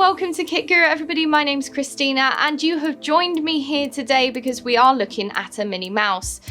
welcome to Kit Guru everybody, my name's Christina and you have joined me here today because we are looking at a mini mouse.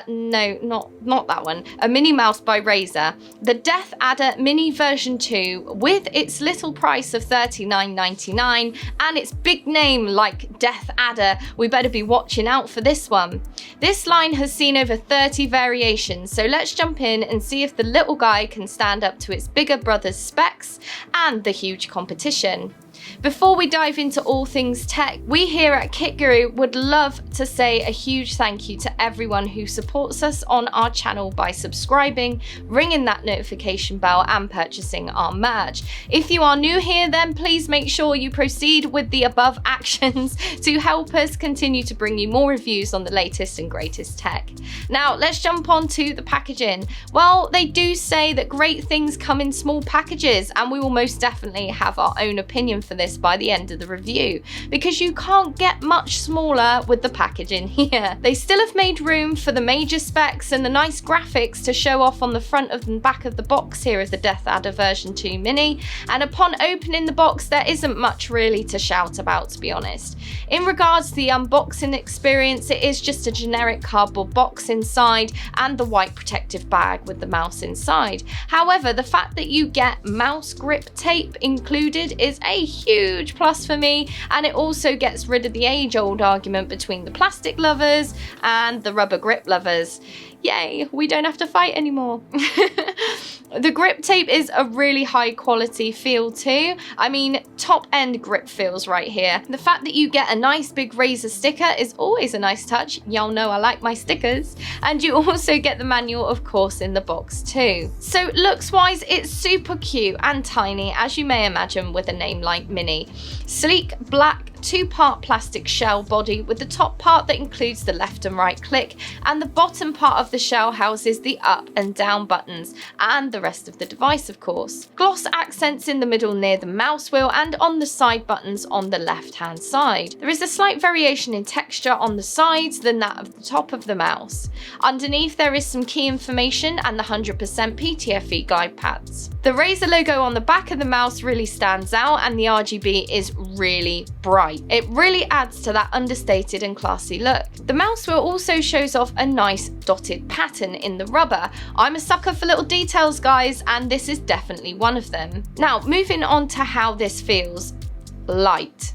No, not that one. A mini mouse by Razer. The DeathAdder Mini version 2 with its little price of $39.99 and its big name like DeathAdder. We better be watching out for this one. This line has seen over 30 variations, so let's jump in and see if the little guy can stand up to its bigger brother's specs and the huge competition. Before we dive into all things tech, we here at Kit Guru would love to say a huge thank you to everyone who supports us on our channel by subscribing, ringing that notification bell and purchasing our merch. If you are new here, then please make sure you proceed with the above actions to help us continue to bring you more reviews on the latest and greatest tech. Now let's jump on to the packaging. Well, they do say that great things come in small packages, and we will most definitely have our own opinion for this by the end of the review, because you can't get much smaller with the packaging here. They still have made room for the major specs and the nice graphics to show off on the front of the back of the box here of the DeathAdder version 2 Mini, and upon opening the box there isn't much really to shout about, to be honest. In regards to the unboxing experience, it is just a generic cardboard box inside and the white protective bag with the mouse inside. However, the fact that you get mouse grip tape included is a huge plus for me, and it also gets rid of the age-old argument between the plastic lovers and the rubber grip lovers. Yay, we don't have to fight anymore. The grip tape is a really high quality feel too. I mean, top end grip feels right here. The fact that you get a nice big Razer sticker is always a nice touch. Y'all know I like my stickers. And you also get the manual, of course, in the box too. So looks wise, it's super cute and tiny, as you may imagine with a name like Mini. Sleek, black, two-part plastic shell body with the top part that includes the left and right click, and the bottom part of the shell houses the up and down buttons and the rest of the device, of course. Gloss accents in the middle near the mouse wheel and on the side buttons on the left hand side. There is a slight variation in texture on the sides than that of the top of the mouse. Underneath there is some key information and the 100% PTFE guide pads. The Razer logo on the back of the mouse really stands out, and the RGB is really bright. It really adds to that understated and classy look. The mouse wheel also shows off a nice dotted pattern in the rubber. I'm a sucker for little details, guys, and this is definitely one of them. Now, moving on to how this feels. Light.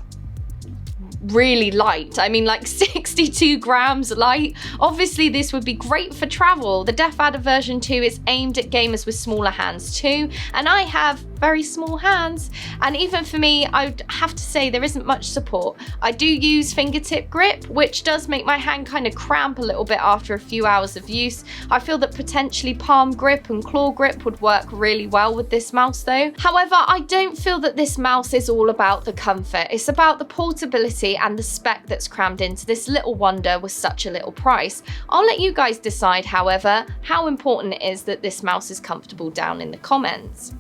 Really light. I mean, like 62 grams light. Obviously this would be great for travel. The DeathAdder version 2 is aimed at gamers with smaller hands too, and I have very small hands, and even for me I would have to say there isn't much support. I do use fingertip grip, which does make my hand kind of cramp a little bit after a few hours of use. I feel that potentially palm grip and claw grip would work really well with this mouse though. However, I don't feel that this mouse is all about the comfort. It's about the portability and the spec that's crammed into this little wonder with such a little price. I'll let you guys decide, however, how important it is that this mouse is comfortable down in the comments.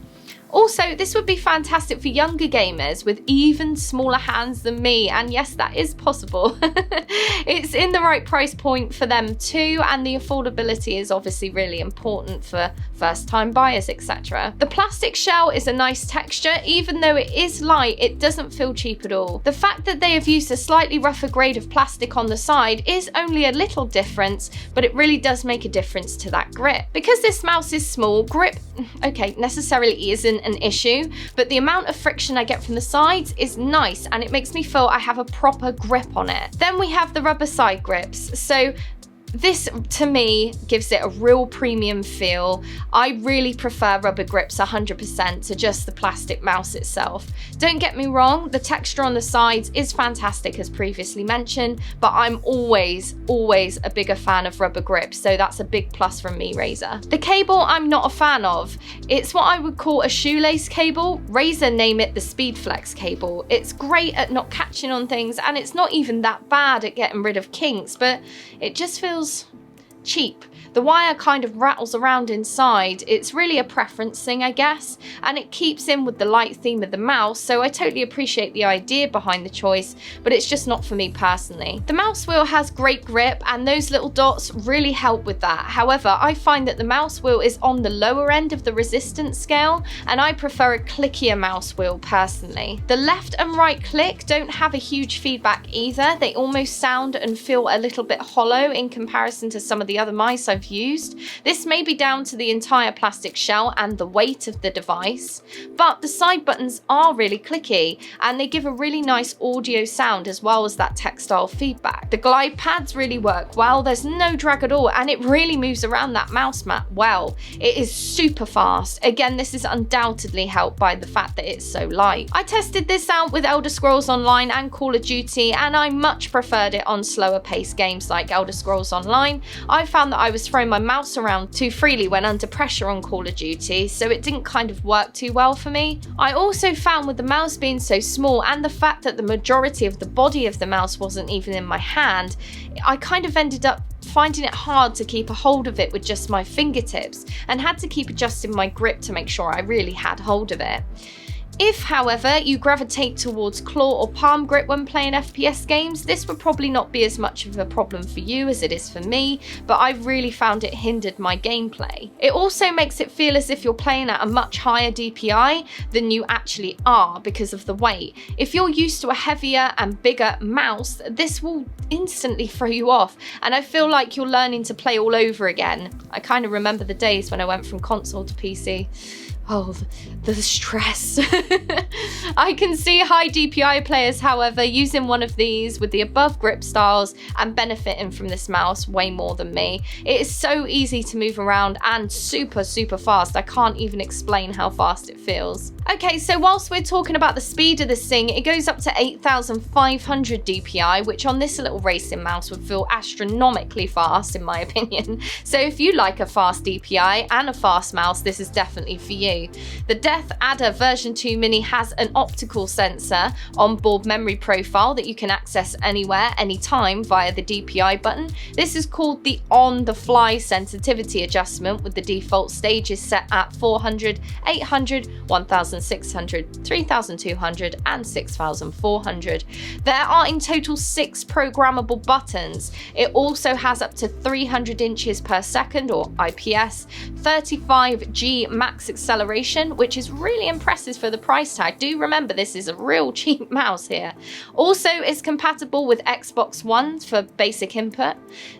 Also, this would be fantastic for younger gamers with even smaller hands than me, and yes, that is possible. It's in the right price point for them too, and the affordability is obviously really important for first-time buyers, etc. The plastic shell is a nice texture. Even though it is light, it doesn't feel cheap at all. The fact that they have used a slightly rougher grade of plastic on the side is only a little difference, but it really does make a difference to that grip. Because this mouse is small, grip, okay, necessarily isn't an issue, but the amount of friction I get from the sides is nice, and it makes me feel I have a proper grip on it. Then we have the rubber side grips. So this, to me, gives it a real premium feel. I really prefer rubber grips 100% to just the plastic mouse itself. Don't get me wrong, the texture on the sides is fantastic as previously mentioned, but I'm always a bigger fan of rubber grips, so that's a big plus from me, Razer. The cable I'm not a fan of. It's what I would call a shoelace cable. Razer name it the Speed Flex cable. It's great at not catching on things, and it's not even that bad at getting rid of kinks, but it just feels cheap. The wire kind of rattles around inside. It's really a preference thing, I guess, and it keeps in with the light theme of the mouse, so I totally appreciate the idea behind the choice, but it's just not for me personally. The mouse wheel has great grip, and those little dots really help with that. However, I find that the mouse wheel is on the lower end of the resistance scale, and I prefer a clickier mouse wheel personally. The left and right click don't have a huge feedback either. They almost sound and feel a little bit hollow in comparison to some of the other mice I've used. This may be down to the entire plastic shell and the weight of the device, but the side buttons are really clicky and they give a really nice audio sound as well as that textile feedback. The glide pads really work well, there's no drag at all, and it really moves around that mouse mat well. It is super fast. Again, this is undoubtedly helped by the fact that it's so light. I tested this out with Elder Scrolls Online and Call of Duty, and I much preferred it on slower paced games like Elder Scrolls Online. I found that I was throwing my mouse around too freely when under pressure on Call of Duty, so it didn't kind of work too well for me. I also found with the mouse being so small and the fact that the majority of the body of the mouse wasn't even in my hand, I kind of ended up finding it hard to keep a hold of it with just my fingertips and had to keep adjusting my grip to make sure I really had hold of it. If, however, you gravitate towards claw or palm grip when playing FPS games, this would probably not be as much of a problem for you as it is for me, but I've really found it hindered my gameplay. It also makes it feel as if you're playing at a much higher DPI than you actually are because of the weight. If you're used to a heavier and bigger mouse, this will instantly throw you off, and I feel like you're learning to play all over again. I kind of remember the days when I went from console to PC. Oh, the stress. I can see high DPI players, however, using one of these with the above grip styles and benefiting from this mouse way more than me. It is so easy to move around and super fast. I can't even explain how fast it feels. Okay, so whilst we're talking about the speed of this thing, it goes up to 8,500 DPI, which on this little racing mouse would feel astronomically fast in my opinion. So if you like a fast DPI and a fast mouse, this is definitely for you. The DeathAdder version 2 Mini has an optical sensor onboard memory profile that you can access anywhere, anytime via the DPI button. This is called the on-the-fly sensitivity adjustment, with the default stages set at 400, 800, 1600, 3200 and 6400. There are in total 6 programmable buttons. It also has up to 300 inches per second or IPS, 35G max acceleration, which is really impressive for the price tag. Do remember this is a real cheap mouse here. Also, it's compatible with Xbox One for basic input.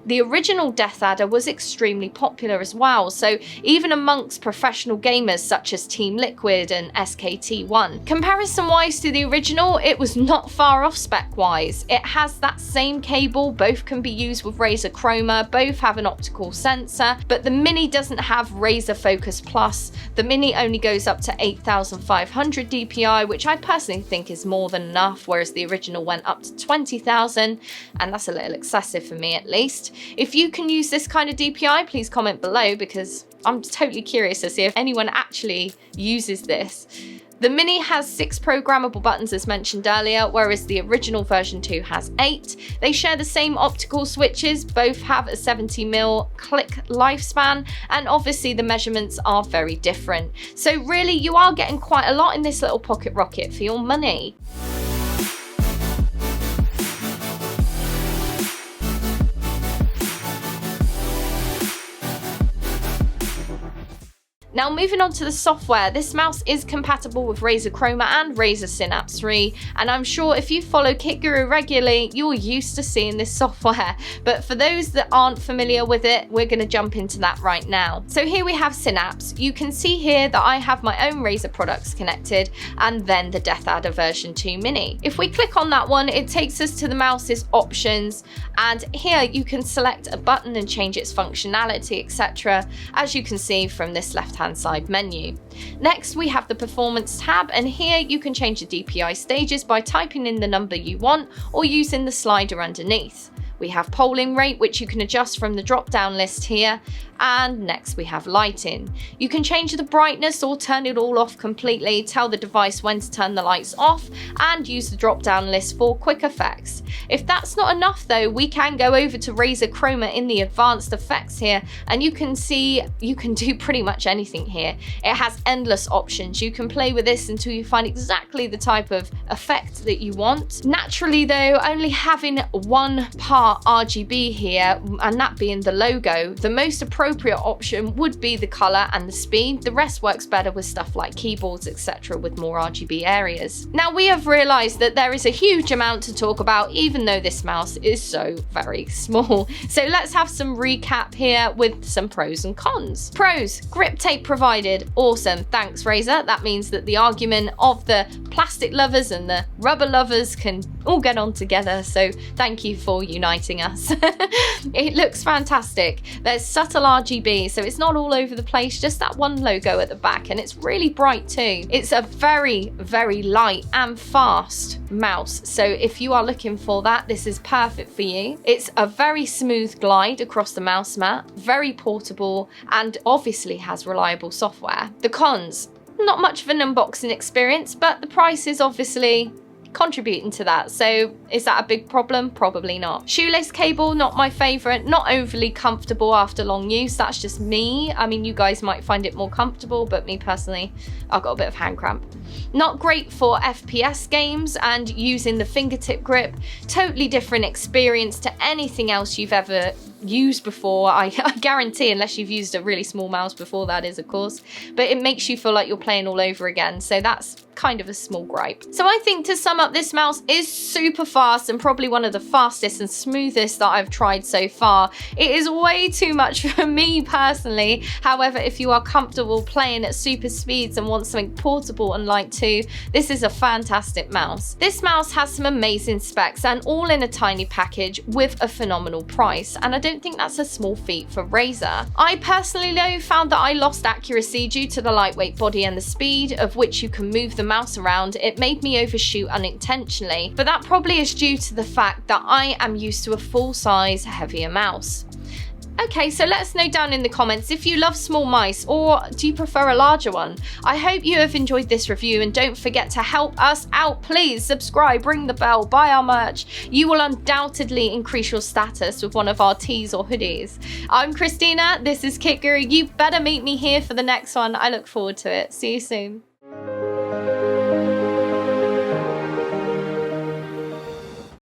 The original DeathAdder was extremely popular as well, so even amongst professional gamers such as Team Liquid and SKT1. Comparison wise to the original, it was not far off spec wise. It has that same cable, both can be used with Razer Chroma, both have an optical sensor, but the Mini doesn't have Razer Focus Plus. The Mini only goes up to 8,500 DPI, which I personally think is more than enough, whereas the original went up to 20,000, and that's a little excessive for me at least. If you can use this kind of DPI, please comment below, because I'm totally curious to see if anyone actually uses this. The Mini has 6 programmable buttons as mentioned earlier, whereas the original version 2 has 8. They share the same optical switches, both have a 70mm click lifespan, and obviously the measurements are very different. So really you are getting quite a lot in this little pocket rocket for your money. Now moving on to the software, this mouse is compatible with Razer Chroma and Razer Synapse 3, and I'm sure if you follow Kit Guru regularly, you're used to seeing this software. But for those that aren't familiar with it, we're going to jump into that right now. So here we have Synapse. You can see here that I have my own Razer products connected, and then the DeathAdder version 2 Mini. If we click on that one, it takes us to the mouse's options, and here you can select a button and change its functionality, etc., as you can see from this left-hand side menu. Next we have the performance tab, and here you can change the DPI stages by typing in the number you want or using the slider underneath. We have polling rate, which you can adjust from the drop down list here. And next we have lighting. You can change the brightness or turn it all off completely, tell the device when to turn the lights off, and use the drop down list for quick effects. If that's not enough though, we can go over to Razer Chroma in the advanced effects here, and you can see you can do pretty much anything here. It has endless options. You can play with this until you find exactly the type of effect that you want. Naturally though, only having one part RGB here, and that being the logo, the most appropriate option would be the color and the speed. The rest works better with stuff like keyboards, etc., with more RGB areas. Now we have realized that there is a huge amount to talk about, even though this mouse is so very small. So let's have some recap here with some pros and cons. Pros: grip tape provided. Awesome, thanks Razer. That means that the argument of the plastic lovers and the rubber lovers can all get on together, so thank you for uniting us. It looks fantastic. There's subtle RGB, so it's not all over the place, just that one logo at the back, and it's really bright too. It's a very, very light and fast mouse, so if you are looking for that, this is perfect for you. It's a very smooth glide across the mouse mat, very portable, and obviously has reliable software. The cons: not much of an unboxing experience, but the price is obviously contributing to that. So is that a big problem? Probably not. Shoelace cable, not my favorite, not overly comfortable after long use. That's just me. I mean, you guys might find it more comfortable, but me personally, I've got a bit of hand cramp. Not great for FPS games and using the fingertip grip. Totally different experience to anything else you've ever used before. I guarantee, unless you've used a really small mouse before, that is of course, but it makes you feel like you're playing all over again, so that's kind of a small gripe. So I think, to sum up, this mouse is super fast and probably one of the fastest and smoothest that I've tried so far. It is way too much for me personally. However, if you are comfortable playing at super speeds and want something portable and light too, this is a fantastic mouse. This mouse has some amazing specs and all in a tiny package with a phenomenal price, and I don't think that's a small feat for Razer. I personally though found that I lost accuracy due to the lightweight body and the speed of which you can move the mouse around. It made me overshoot unintentionally, but that probably is due to the fact that I am used to a full-size, heavier mouse. Okay, so let us know down in the comments if you love small mice, or do you prefer a larger one? I hope you have enjoyed this review, and don't forget to help us out. Please subscribe, ring the bell, buy our merch. You will undoubtedly increase your status with one of our tees or hoodies. I'm Christina, this is Kit Guru. You better meet me here for the next one. I look forward to it. See you soon.